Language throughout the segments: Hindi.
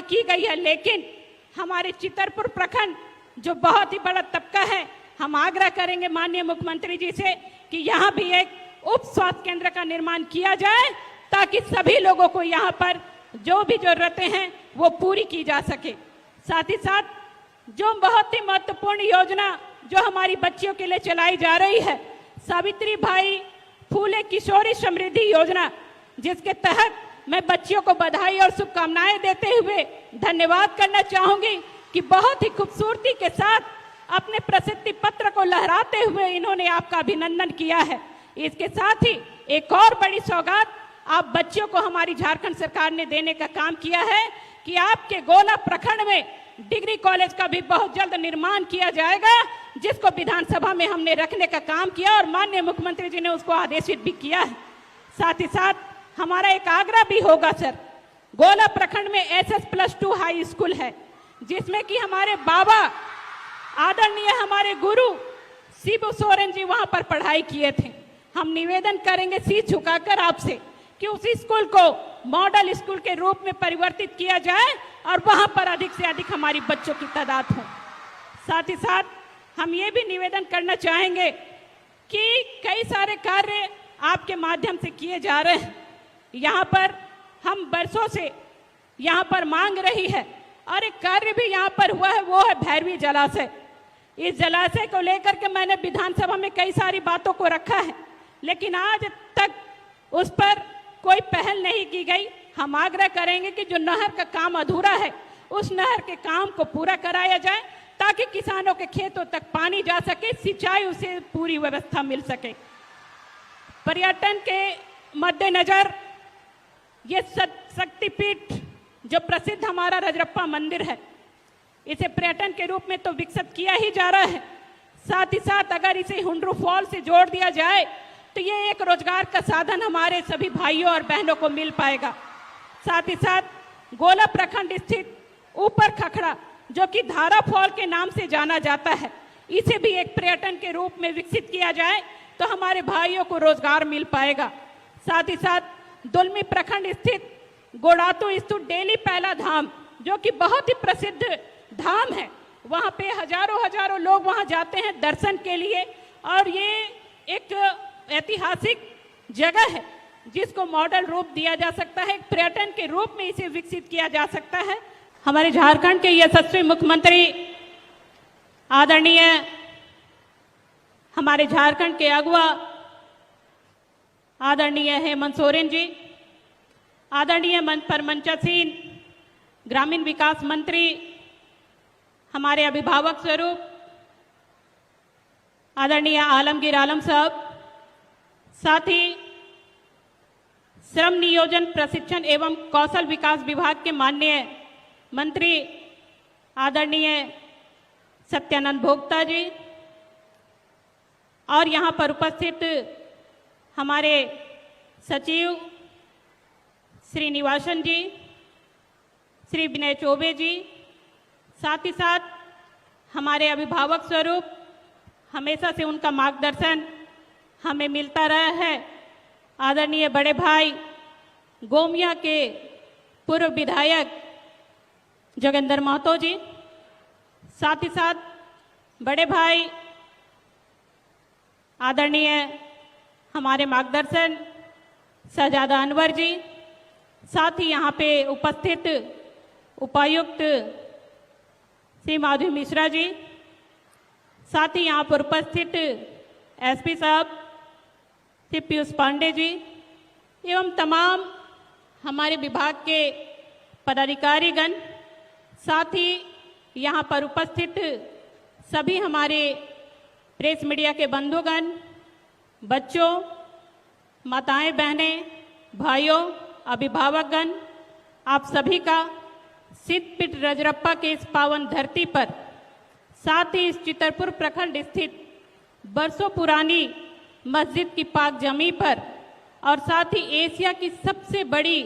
की गई है, लेकिन हमारे चितरपुर प्रखंड जो बहुत ही बड़ा तबका है, हम आग्रह करेंगे माननीय मुख्यमंत्री जी से कि यहाँ भी एक उप स्वास्थ्य केंद्र का निर्माण किया जाए ताकि सभी लोगों को यहाँ पर जो भी जरूरतें हैं वो पूरी की जा सके। साथ ही साथ जो बहुत ही महत्वपूर्ण योजना जो हमारी बच्चियों के लिए चलाई जा रही है, सावित्री भाई फूले किशोरी समृद्धि योजना, जिसके तहत मैं बच्चियों को बधाई और शुभकामनाएं देते हुए धन्यवाद करना चाहूंगी कि बहुत ही खूबसूरती के साथ अपने प्रसिद्धि पत्र को लहराते हुए इन्होंने आपका अभिनंदन किया है। इसके साथ ही एक और बड़ी सौगात आप बच्चियों को हमारी झारखंड सरकार ने देने का काम किया है कि आपके गोला प्रखंड में डिग्री कॉलेज का भी बहुत जल्द निर्माण किया जाएगा, जिसको विधानसभा में हमने रखने का काम किया और माननीय मुख्यमंत्री जी ने उसको आदेशित भी किया है। साथ ही साथ हमारा एक आग्रह भी होगा सर, गोला प्रखंड में SS+2 हाई स्कूल है, जिसमें कि हमारे बाबा आदरणीय हमारे गुरु शिबू सोरेन जी वहां पर पढ़ाई किए थे। हम निवेदन करेंगे शीश झुकाकर आपसे कि उस स्कूल को मॉडल स्कूल के रूप में परिवर्तित किया जाए और वहां पर अधिक से अधिक हमारी बच्चों की तादाद हो। साथ ही साथ हम ये भी निवेदन करना चाहेंगे कि कई सारे कार्य आपके माध्यम से किए जा रहे हैं। यहाँ पर हम बरसों से यहाँ पर मांग रही है और एक कार्य भी यहाँ पर हुआ है, वो है भैरवी जलाशय। इस जलाशय को लेकर के मैंने विधानसभा में कई सारी बातों को रखा है, लेकिन आज तक उस पर कोई पहल नहीं की गई। हम आग्रह करेंगे कि जो नहर का काम अधूरा है, उस नहर के काम को पूरा कराया जाए ताकि किसानों के खेतों तक पानी जा सके, सिंचाई उसे पूरी व्यवस्था मिल सके। पर्यटन के मद्देनजर ये शक्तिपीठ जो प्रसिद्ध हमारा रजरप्पा मंदिर है, इसे पर्यटन के रूप में तो विकसित किया ही जा रहा है। साथ ही साथ अगर इसे हुंड्रू फॉल से जोड़ दिया जाए तो ये एक रोजगार का साधन हमारे सभी भाइयों और बहनों को मिल पाएगा। साथ ही साथ गोला प्रखंड स्थित ऊपर खखड़ा, जो कि धारा फॉल के नाम से जाना जाता है, इसे भी एक पर्यटन के रूप में विकसित किया जाए तो हमारे भाइयों को रोजगार मिल पाएगा। साथ ही साथ दुलमी प्रखंड स्थित गोड़ातू स्थित डेली पहला धाम, जो कि बहुत ही प्रसिद्ध धाम है, वहाँ पे हजारों लोग वहाँ जाते हैं दर्शन के लिए और ये एक ऐतिहासिक जगह है जिसको मॉडल रूप दिया जा सकता है, एक पर्यटन के रूप में इसे विकसित किया जा सकता है। हमारे झारखंड के यशस्वी मुख्यमंत्री आदरणीय हमारे झारखंड के अगुवा आदरणीय हेमंत सोरेन जी, आदरणीय मंचासीन ग्रामीण विकास मंत्री हमारे अभिभावक स्वरूप आदरणीय आलमगीर आलम साहब, साथ ही श्रम नियोजन प्रशिक्षण एवं कौशल विकास विभाग के माननीय मंत्री आदरणीय सत्यानंद भोक्ता जी और यहाँ पर उपस्थित हमारे सचिव श्री निवासन जी, श्री विनय चौबे जी, साथ ही साथ हमारे अभिभावक स्वरूप हमेशा से उनका मार्गदर्शन हमें मिलता रहा है आदरणीय बड़े भाई गोमिया के पूर्व विधायक जोगेंद्र महतो जी, साथ ही साथ बड़े भाई आदरणीय हमारे मार्गदर्शन शहजादा अनवर जी, साथ ही यहाँ पे उपस्थित उपायुक्त श्री माधवी मिश्रा जी, साथ ही यहाँ पर उपस्थित एसपी साहब श्री पीयूष पांडे जी एवं तमाम हमारे विभाग के पदाधिकारीगण, साथ ही यहाँ पर उपस्थित सभी हमारे प्रेस मीडिया के बंधुगण, बच्चों, माताएं, बहनें, भाइयों, अभिभावकगण, आप सभी का सिद्धपीठ रजरप्पा के इस पावन धरती पर, साथ ही इस चितरपुर प्रखंड स्थित बरसों पुरानी मस्जिद की पाक जमी पर और साथ ही एशिया की सबसे बड़ी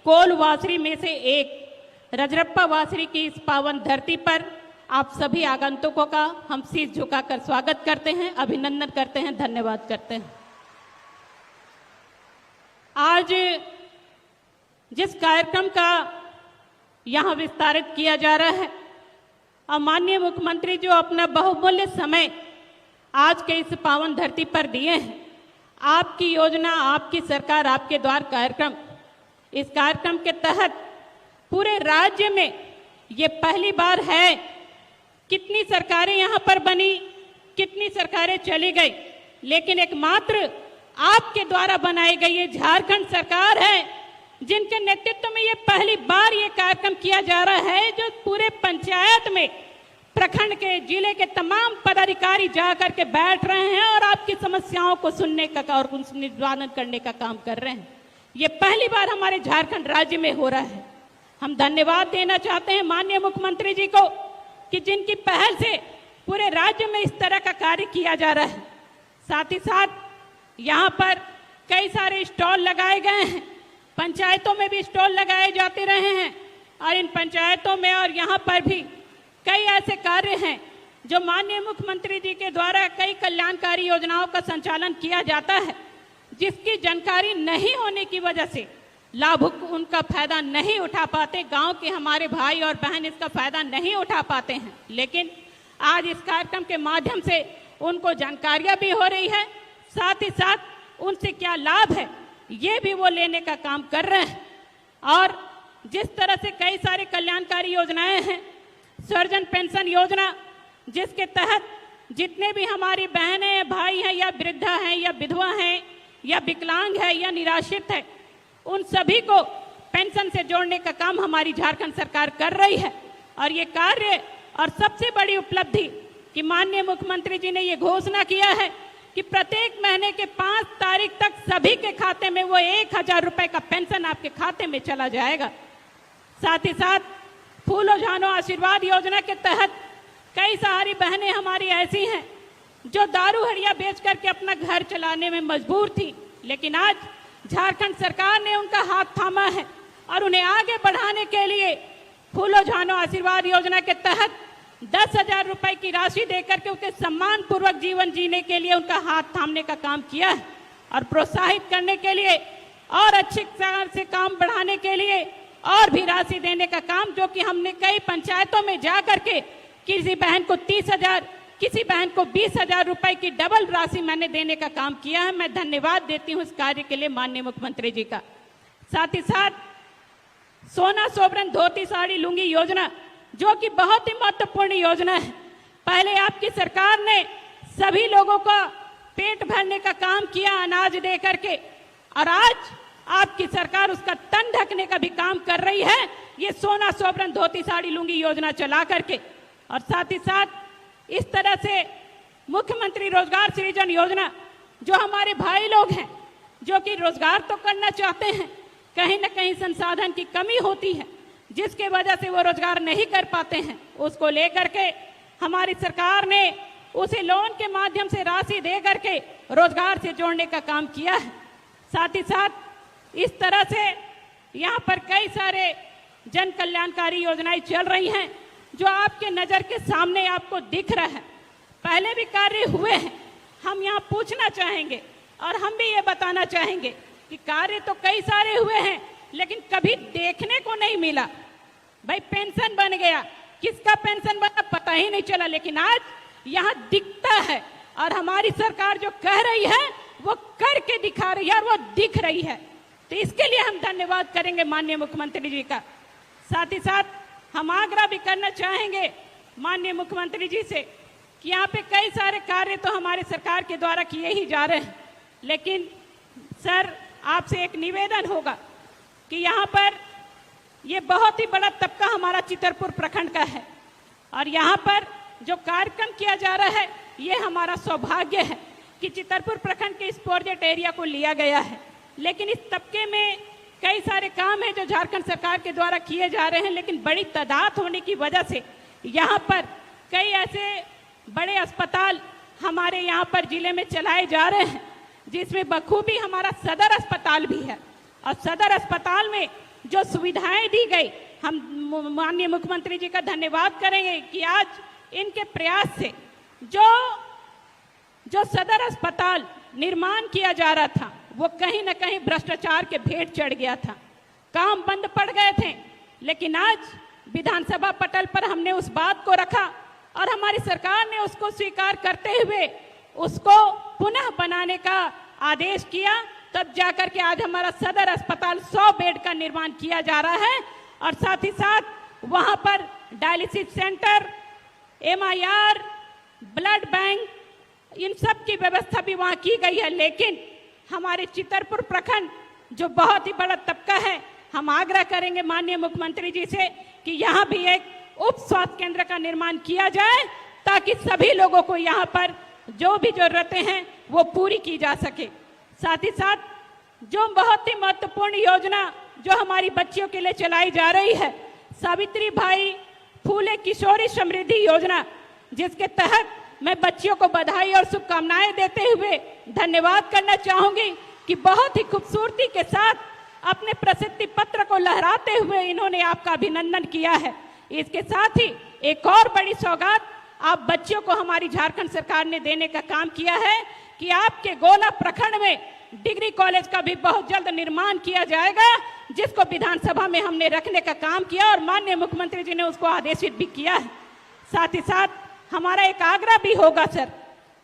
कोल वासरी में से एक रजरप्पा वासरी की इस पावन धरती पर आप सभी आगंतुकों का हम शीश झुकाकर स्वागत करते हैं, अभिनंदन करते हैं, धन्यवाद करते हैं। आज जिस कार्यक्रम का यहाँ विस्तारित किया जा रहा है। और माननीय मुख्यमंत्री जो अपना बहुमूल्य समय आज के इस पावन धरती पर दिए हैं, आपकी योजना, आपकी सरकार, आपके द्वार कार्यक्रम, इस कार्यक्रम के तहत पूरे राज्य में ये पहली बार है। कितनी सरकारें यहाँ पर बनी, कितनी सरकारें चली गई, लेकिन एकमात्र आपके द्वारा बनाई गई ये झारखंड सरकार है जिनके नेतृत्व में ये पहली बार ये कार्यक्रम किया जा रहा है, जो पूरे पंचायत में, प्रखंड के, जिले के तमाम पदाधिकारी जा करके बैठ रहे हैं और आपकी समस्याओं को सुनने का और निवारण करने का काम कर रहे हैं। ये पहली बार हमारे झारखंड राज्य में हो रहा है। हम धन्यवाद देना चाहते हैं माननीय मुख्यमंत्री जी को कि जिनकी पहल से पूरे राज्य में इस तरह का कार्य किया जा रहा है। साथ ही साथ यहाँ पर कई सारे स्टॉल लगाए गए हैं, पंचायतों में भी स्टॉल लगाए जाते रहे हैं और इन पंचायतों में और यहाँ पर भी कई ऐसे कार्य हैं जो माननीय मुख्यमंत्री जी के द्वारा कई कल्याणकारी योजनाओं का संचालन किया जाता है, जिसकी जानकारी नहीं होने की वजह से लाभुक उनका फायदा नहीं उठा पाते। गांव के हमारे भाई और बहन इसका फायदा नहीं उठा पाते हैं, लेकिन आज इस कार्यक्रम के माध्यम से उनको जानकारियां भी हो रही है, साथ ही साथ उनसे क्या लाभ है ये भी वो लेने का काम कर रहे हैं। और जिस तरह से कई सारी कल्याणकारी योजनाएं हैं, सर्जन पेंशन योजना, जिसके तहत जितने भी हमारी बहनें, भाई हैं या वृद्धा हैं या विधवा हैं या विकलांग है या निराश्रित है, उन सभी को पेंशन से जोड़ने का काम हमारी झारखंड सरकार कर रही है। और ये कार्य और सबसे बड़ी उपलब्धि कि माननीय मुख्यमंत्री जी ने ये घोषणा किया है कि प्रत्येक महीने के 5 तारीख तक सभी के खाते में वो 1000 रुपए का पेंशन आपके खाते में चला जाएगा। साथ ही साथ फूलो झानो आशीर्वाद योजना के तहत कई सारी बहनें हमारी ऐसी हैं जो दारू हड़िया बेच करके अपना घर चलाने में मजबूर थी, लेकिन आज झारखंड सरकार ने उनका हाथ थामा है और उन्हें आगे बढ़ाने के लिए फूलो झानो आशीर्वाद योजना के तहत 10,000 रुपए की राशि देकर के उसे सम्मान पूर्वक जीवन जीने के लिए उनका हाथ थामने का काम किया है और प्रोत्साहित करने के लिए और अच्छी तरह से काम बढ़ाने के लिए और भी राशि देने का काम, जो कि हमने कई पंचायतों में जा करके किसी बहन को 30,000, किसी बहन को 20,000 रुपए की डबल राशि मैंने देने का काम किया है। मैं धन्यवाद देती हूँ इस कार्य के लिए माननीय मुख्यमंत्री जी का। साथ ही साथ सोना सोवरन धोती साड़ी लुंगी योजना, जो कि बहुत ही महत्वपूर्ण योजना है। पहले आपकी सरकार ने सभी लोगों का पेट भरने का काम किया अनाज दे करके, और आज आपकी सरकार उसका तन ढकने का भी काम कर रही है, ये सोना सोवरन धोती साड़ी लुंगी योजना चला करके। और साथ ही साथ इस तरह से मुख्यमंत्री रोजगार सृजन योजना, जो हमारे भाई लोग हैं जो कि रोजगार तो करना चाहते हैं, कहीं ना कहीं संसाधन की कमी होती है जिसके वजह से वो रोजगार नहीं कर पाते हैं, उसको लेकर के हमारी सरकार ने उसे लोन के माध्यम से राशि दे करके रोजगार से जोड़ने का काम किया है। साथ ही साथ इस तरह से यहाँ पर कई सारे जन कल्याणकारी योजनाएं चल रही हैं जो आपके नजर के सामने आपको दिख रहा है। पहले भी कार्य हुए हैं, हम यहाँ पूछना चाहेंगे और हम भी ये बताना चाहेंगे कि कार्य तो कई सारे हुए हैं लेकिन कभी देखने को नहीं मिला। भाई पेंशन बन गया, किसका पेंशन बना पता ही नहीं चला, लेकिन आज यहाँ दिखता है और हमारी सरकार जो कह रही है वो करके दिखा रही है और वो दिख रही है। तो इसके लिए हम धन्यवाद करेंगे माननीय मुख्यमंत्री जी का। साथ ही साथ हम आग्रह भी करना चाहेंगे माननीय मुख्यमंत्री जी से कि यहाँ पे कई सारे कार्य तो हमारे सरकार के द्वारा किए ही जा रहे हैं, लेकिन सर आपसे एक निवेदन होगा कि यहाँ पर ये बहुत ही बड़ा तबका हमारा चितरपुर प्रखंड का है और यहाँ पर जो कार्यक्रम किया जा रहा है ये हमारा सौभाग्य है कि चितरपुर प्रखंड के इस प्रोजेक्ट एरिया को लिया गया है। लेकिन इस तबके में कई सारे काम है जो झारखंड सरकार के द्वारा किए जा रहे हैं, लेकिन बड़ी तादाद होने की वजह से यहाँ पर कई ऐसे बड़े अस्पताल हमारे यहाँ पर जिले में चलाए जा रहे हैं, जिसमें बखूबी हमारा सदर अस्पताल भी है। और सदर अस्पताल में जो सुविधाएं दी गई, हम माननीय मुख्यमंत्री जी का धन्यवाद करेंगे कि आज इनके प्रयास से जो सदर अस्पताल निर्माण किया जा रहा था वो कहीं ना कहीं भ्रष्टाचार के भेंट चढ़ गया था। काम बंद पड़ गए थे, लेकिन आज विधानसभा पटल पर हमने उस बात को रखा और हमारी सरकार ने उसको स्वीकार करते हुए उसको पुनः बनाने का आदेश किया। तब जाकर के आज हमारा सदर अस्पताल 100 बेड का निर्माण किया जा रहा है और साथ ही साथ वहां पर dialysis centre, MIR, blood bank, इन सब की व्यवस्था भी वहां की गई है। लेकिन हमारे चितरपुर प्रखंड जो बहुत ही बड़ा तबका है, हम आग्रह करेंगे माननीय मुख्यमंत्री जी से कि यहाँ भी एक उप स्वास्थ्य केंद्र का निर्माण किया जाए ताकि सभी लोगों को यहाँ पर जो भी जरूरतें हैं वो पूरी की जा सके। साथ ही साथ जो बहुत ही महत्वपूर्ण योजना जो हमारी बच्चियों के लिए चलाई जा रही है, सावित्री भाई फूले किशोरी समृद्धि योजना, जिसके तहत मैं बच्चियों को बधाई और शुभकामनाएं देते हुए धन्यवाद करना चाहूंगी कि बहुत ही खूबसूरती के साथ अपने प्रसिद्धि पत्र को लहराते हुए इन्होंने आपका अभिनंदन किया है। इसके साथ ही एक और बड़ी सौगात आप बच्चियों को हमारी झारखंड सरकार ने देने का काम किया है कि आपके गोला प्रखंड में डिग्री कॉलेज का भी बहुत जल्द निर्माण किया जाएगा, जिसको विधानसभा में हमने रखने का काम किया और माननीय मुख्यमंत्री जी ने उसको आदेशित भी किया है। साथ ही साथ हमारा एक आग्रह भी होगा सर,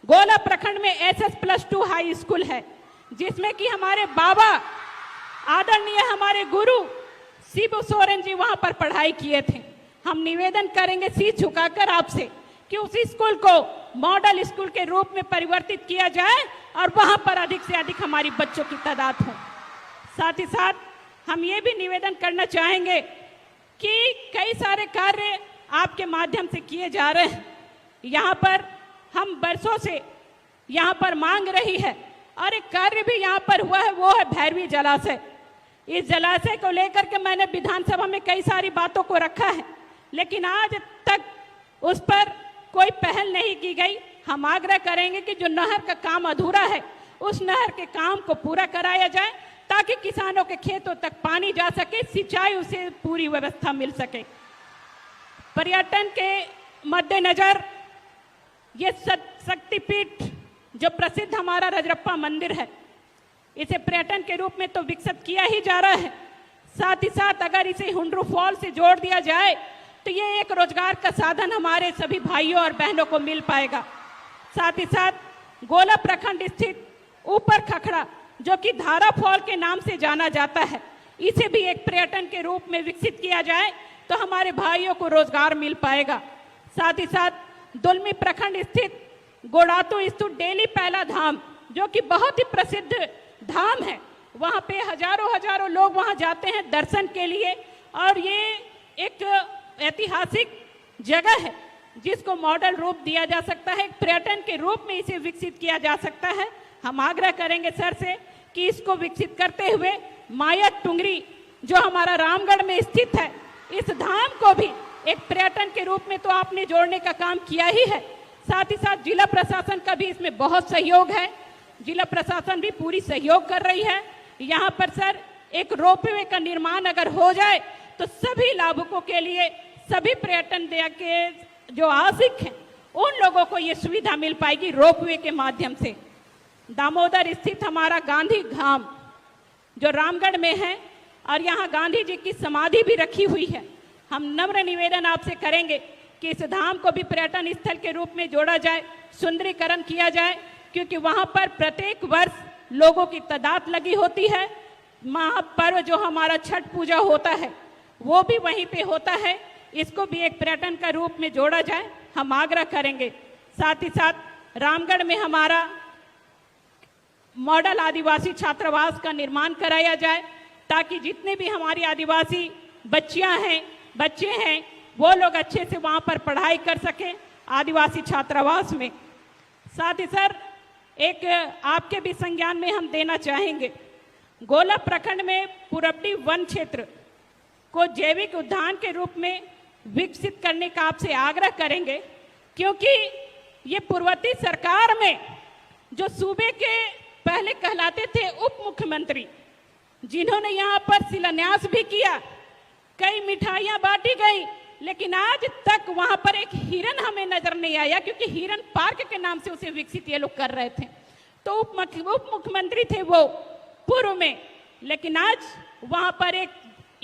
गोला प्रखंड में SS+2 हाई स्कूल है, जिसमें कि हमारे बाबा आदरणीय हमारे गुरु शिबू सोरेन जी वहां पर पढ़ाई किए थे। हम निवेदन करेंगे शीश झुकाकर आपसे कि उस स्कूल को मॉडल स्कूल के रूप में परिवर्तित किया जाए और वहां पर अधिक से अधिक हमारी बच्चों की तादाद हो। साथ ही साथ हम ये भी निवेदन करना चाहेंगे कि कई सारे कार्य आपके माध्यम से किए जा रहे हैं। यहाँ पर हम बरसों से यहाँ पर मांग रही है और एक कार्य भी यहाँ पर हुआ है, वो है भैरवी जलाशय। इस जलाशय को लेकर के मैंने विधानसभा में कई सारी बातों को रखा है, लेकिन आज तक उस पर कोई पहल नहीं की गई। हम आग्रह करेंगे कि जो नहर का काम अधूरा है, उस नहर के काम को पूरा कराया जाए ताकि किसानों के खेतों तक पानी जा सके, सिंचाई उसे पूरी व्यवस्था मिल सके। पर्यटन के मद्देनजर ये शक्तिपीठ जो प्रसिद्ध हमारा रजरप्पा मंदिर है, इसे पर्यटन के रूप में तो विकसित किया ही जा रहा है। साथ ही साथ अगर इसे हुंड्रू फॉल से जोड़ दिया जाए तो ये एक रोजगार का साधन हमारे सभी भाइयों और बहनों को मिल पाएगा। साथ ही साथ गोला प्रखंड स्थित ऊपर खखड़ा, जो कि धारा फॉल के नाम से जाना जाता है, इसे भी एक पर्यटन के रूप में विकसित किया जाए तो हमारे भाइयों को रोजगार मिल पाएगा। साथ ही साथ दुलमी प्रखंड स्थित गोड़ातू स्थित डेली पहला धाम, जो कि बहुत ही प्रसिद्ध धाम है, वहाँ पे हजारों लोग वहाँ जाते हैं दर्शन के लिए और ये एक ऐतिहासिक जगह है जिसको मॉडल रूप दिया जा सकता है, एक पर्यटन के रूप में इसे विकसित किया जा सकता है। हम आग्रह करेंगे सर से कि इसको विकसित करते हुए माया टुंगरी जो हमारा रामगढ़ में स्थित है, इस धाम को भी एक पर्यटन के रूप में तो आपने जोड़ने का काम किया ही है। साथ ही साथ जिला प्रशासन का भी इसमें बहुत सहयोग है, जिला प्रशासन भी पूरी सहयोग कर रही है। यहाँ पर सर एक रोपवे का निर्माण अगर हो जाए तो सभी लाभुकों के लिए, सभी पर्यटन के जो आशिक हैं उन लोगों को ये सुविधा मिल पाएगी रोपवे के माध्यम से। दामोदर स्थित हमारा गांधी धाम जो रामगढ़ में है और यहाँ गांधी जी की समाधि भी रखी हुई है, हम नम्र निवेदन आपसे करेंगे कि इस धाम को भी पर्यटन स्थल के रूप में जोड़ा जाए, सुंदरीकरण किया जाए, क्योंकि वहाँ पर प्रत्येक वर्ष लोगों की तादाद लगी होती है। महापर्व जो हमारा छठ पूजा होता है वो भी वहीं पे होता है, इसको भी एक पर्यटन का रूप में जोड़ा जाए, हम आग्रह करेंगे। साथ ही साथ रामगढ़ में हमारा मॉडल आदिवासी छात्रावास का निर्माण कराया जाए ताकि जितने भी हमारी आदिवासी बच्चियां हैं, बच्चे हैं, वो लोग अच्छे से वहां पर पढ़ाई कर सकें आदिवासी छात्रावास में। साथ ही सर एक आपके भी संज्ञान में हम देना चाहेंगे, गोला प्रखंड में पुरबडी वन क्षेत्र को जैविक उद्यान के रूप में विकसित करने का आपसे आग्रह करेंगे, क्योंकि ये पूर्ववर्ती सरकार में जो सूबे के पहले कहलाते थे उप मुख्यमंत्री, जिन्होंने यहाँ पर शिलान्यास भी किया, कई मिठाइयाँ बांटी गई, लेकिन आज तक वहां पर एक हिरन हमें नजर नहीं आया, क्योंकि हिरन पार्क के नाम से उसे विकसित ये लोग कर रहे थे। तो उप मुख्यमंत्री थे वो पूर्व में, लेकिन आज वहां पर एक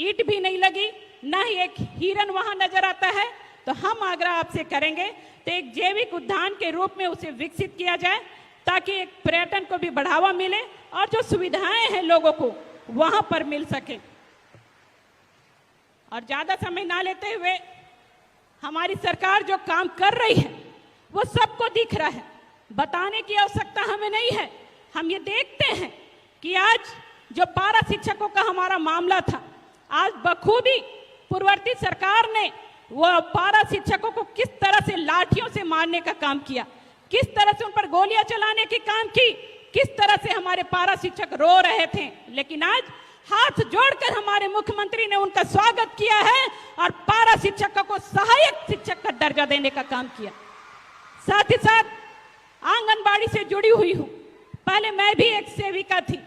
ईंट भी नहीं लगी, न ही एक हिरन वहां नजर आता है। तो हम आग्रह आपसे करेंगे तो एक जैविक उद्यान के रूप में उसे विकसित किया जाए ताकि एक पर्यटन को भी बढ़ावा मिले और जो सुविधाएं हैं लोगों को वहां पर मिल सके। और ज्यादा समय ना लेते हुए, हमारी सरकार जो काम कर रही है वो सबको दिख रहा है, बताने की आवश्यकता हमें नहीं है। हम ये देखते हैं कि आज जो पारा शिक्षकों का हमारा मामला था, आज बखूबी पूर्ववर्ती सरकार ने वो पारा शिक्षकों को किस तरह से लाठियों से मारने का काम किया, किस तरह से उन पर गोलियां चलाने की काम की, किस तरह से हमारे पारा शिक्षक रो रहे थे। लेकिन आज हाथ जोड़कर हमारे मुख्यमंत्री ने उनका स्वागत किया है और पारा शिक्षकों को सहायक शिक्षक का दर्जा देने का काम किया। साथ ही साथ आंगनबाड़ी से जुड़ी हुई हूं, पहले मैं भी एक सेविका थी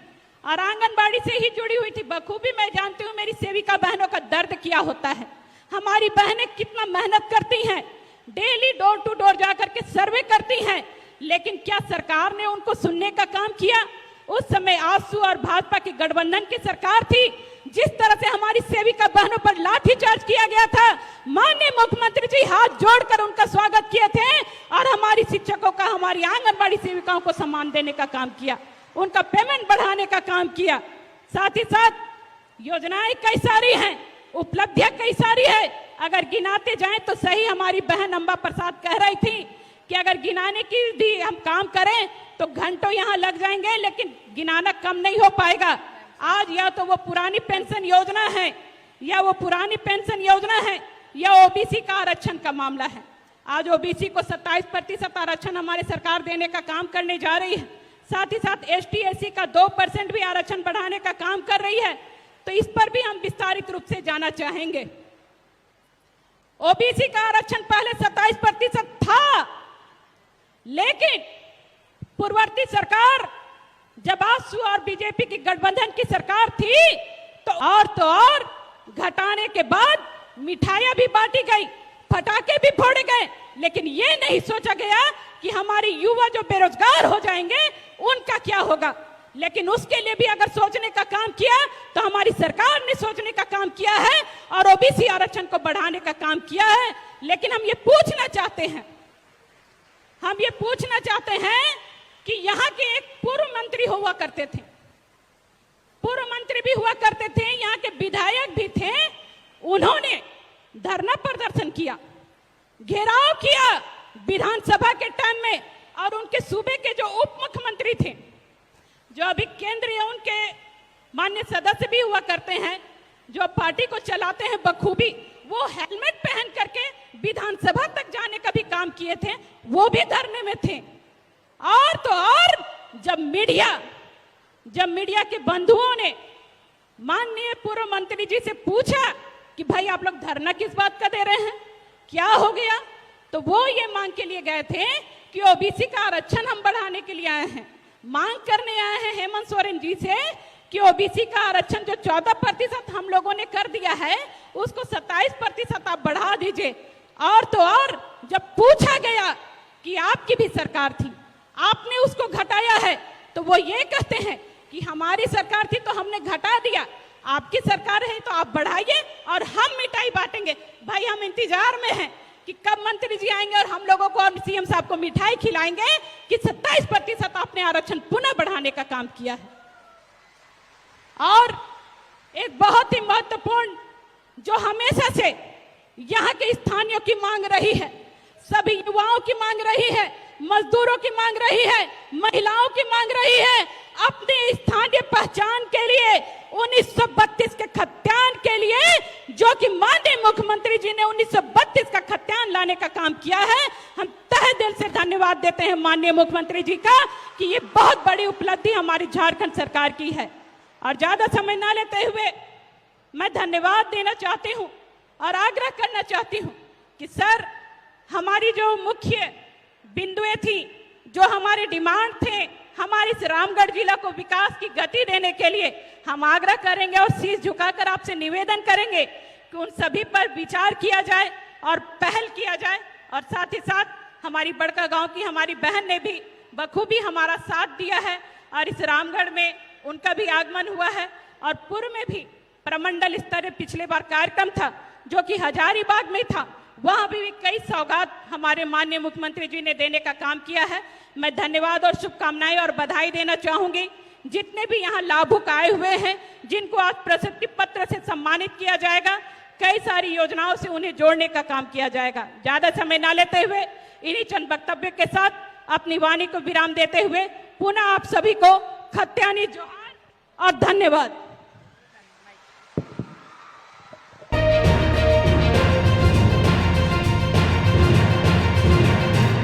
और आंगनबाड़ी से ही जुड़ी हुई थी। बखूबी मैं जानती हूं मेरी सेविका बहनों का दर्द क्या होता है। हमारी बहनें कितना मेहनत करती हैं, डेली डोर टू डोर जाकर के सर्वे करती हैं, लेकिन क्या सरकार ने उनको सुनने का काम किया? उस समय आसू और भाजपा की गठबंधन की सरकार थी। जिस तरह से हमारी सेविका बहनों पर लाठीचार्ज किया गया था, माननीय मुख्यमंत्री जी हाथ जोड़कर उनका स्वागत किए थे और हमारी शिक्षकों का, हमारी आंगनबाड़ी सेविकाओं को सम्मान देने का काम किया, उनका पेमेंट बढ़ाने का काम किया। साथ ही साथ योजनाएं कई सारी हैं, उपलब्धियां कई सारी है। अगर गिनाते जाएं तो सही, हमारी बहन अंबा प्रसाद कह रही थी कि अगर गिनाने की भी हम काम करें तो घंटों यहां लग जाएंगे, लेकिन गिनाना कम नहीं हो पाएगा। आज या तो वो पुरानी पेंशन योजना है, या वो पुरानी पेंशन योजना है, या ओबीसी का आरक्षण का मामला है। आज ओबीसी को 27% आरक्षण हमारी सरकार देने का काम करने जा रही है। साथ ही साथ ST/SC का 2% भी आरक्षण बढ़ाने का काम कर रही है। तो इस पर भी हम विस्तारित रूप से जाना चाहेंगे। ओबीसी का आरक्षण पहले 27% था, लेकिन पूर्ववर्ती सरकार, जब आसू और बीजेपी की गठबंधन की सरकार थी, तो और घटाने के बाद मिठाइयां भी बांटी गई, पटाखे भी फोड़े गए, लेकिन ये नहीं सोचा गया कि हमारे युवा जो बेरोजगार हो जाएंगे उनका क्या होगा। लेकिन उसके लिए भी अगर सोचने का काम किया तो हमारी सरकार ने सोचने का काम किया है और ओबीसी आरक्षण को बढ़ाने का काम किया है। लेकिन हम ये पूछना चाहते हैं कि यहाँ के एक पूर्व मंत्री हुआ करते थे, पूर्व मंत्री भी हुआ करते थे, यहाँ के विधायक भी थे, उन्होंने धरना प्रदर्शन किया, घेराव किया विधानसभा के टाइम में, और उनके सूबे के जो उप मुख्यमंत्री थे, जो अभी केंद्रीय उनके माननीय सदस्य भी हुआ करते हैं, जो पार्टी को चलाते हैं बखूबी, वो हेलमेट पहन करके विधानसभा तक जाने का भी काम किए थे, वो भी धरने में थे। और तो और जब मीडिया के बंधुओं ने माननीय पूर्व मंत्री जी से पूछा कि भाई आप लोग धरना किस बात का दे रहे हैं, क्या हो गया, तो वो ये मांग के लिए गए थे कि ओबीसी का आरक्षण हम बढ़ाने के लिए आए हैं, मांग करने आए हैं हेमंत सोरेन जी से कि ओबीसी का आरक्षण जो 14% हम लोगों ने कर दिया है उसको 27% आप बढ़ा दीजिए। और तो और जब पूछा गया कि आपकी भी सरकार थी, आपने उसको घटाया है, तो वो ये कहते हैं कि हमारी सरकार थी तो हमने घटा दिया, आपकी सरकार है तो आप बढ़ाइए और हम मिठाई बांटेंगे। भाई हम इंतजार में हैं कि कब मंत्री जी आएंगे और हम लोगों को और सीएम साहब को मिठाई खिलाएंगे कि 27% आपने आरक्षण पुनः बढ़ाने का काम किया है। और एक बहुत ही महत्वपूर्ण जो हमेशा से यहाँ के स्थानीयों की मांग रही है, सभी युवाओं की मांग रही है, मजदूरों की मांग रही है, महिलाओं की मांग रही है, अपने स्थानीय पहचान के लिए 1932 के खत्यान के लिए, जो कि माननीय मुख्यमंत्री जी ने 1932 का खत्यान लाने का काम किया है। हम तहे दिल से धन्यवाद देते हैं माननीय मुख्यमंत्री जी का कि ये बहुत बड़ी उपलब्धि हमारी झारखंड सरकार की है। और ज्यादा समय ना लेते हुए मैं धन्यवाद देना चाहती हूँ और आग्रह करना चाहती हूँ कि सर, हमारी जो मुख्य बिंदुएं थी, जो हमारे डिमांड थे, हमारे इस रामगढ़ जिला को विकास की गति देने के लिए हम आग्रह करेंगे और शीश झुकाकर आपसे निवेदन करेंगे कि उन सभी पर विचार किया जाए और पहल किया जाए। और साथ ही साथ हमारी बड़का गांव की हमारी बहन ने भी बखूबी हमारा साथ दिया है और इस रामगढ़ में उनका भी आगमन हुआ है और पूर्व में भी प्रमंडल स्तर पिछले बार कार्यक्रम था जो कि हजारीबाग में था, वहां भी कई सौगात हमारे माननीय मुख्यमंत्री जी ने देने का काम किया है। मैं धन्यवाद और शुभकामनाएं और बधाई देना चाहूंगी। जितने भी यहाँ लाभुक आए हुए हैं, जिनको आज प्रशस्ति पत्र से सम्मानित किया जाएगा, कई सारी योजनाओं से उन्हें जोड़ने का काम किया जाएगा। ज्यादा समय न लेते हुए इन्हीं चंद वक्तव्य के साथ अपनी वाणी को विराम देते हुए पुनः आप सभी को खत्यानी जोहार और धन्यवाद।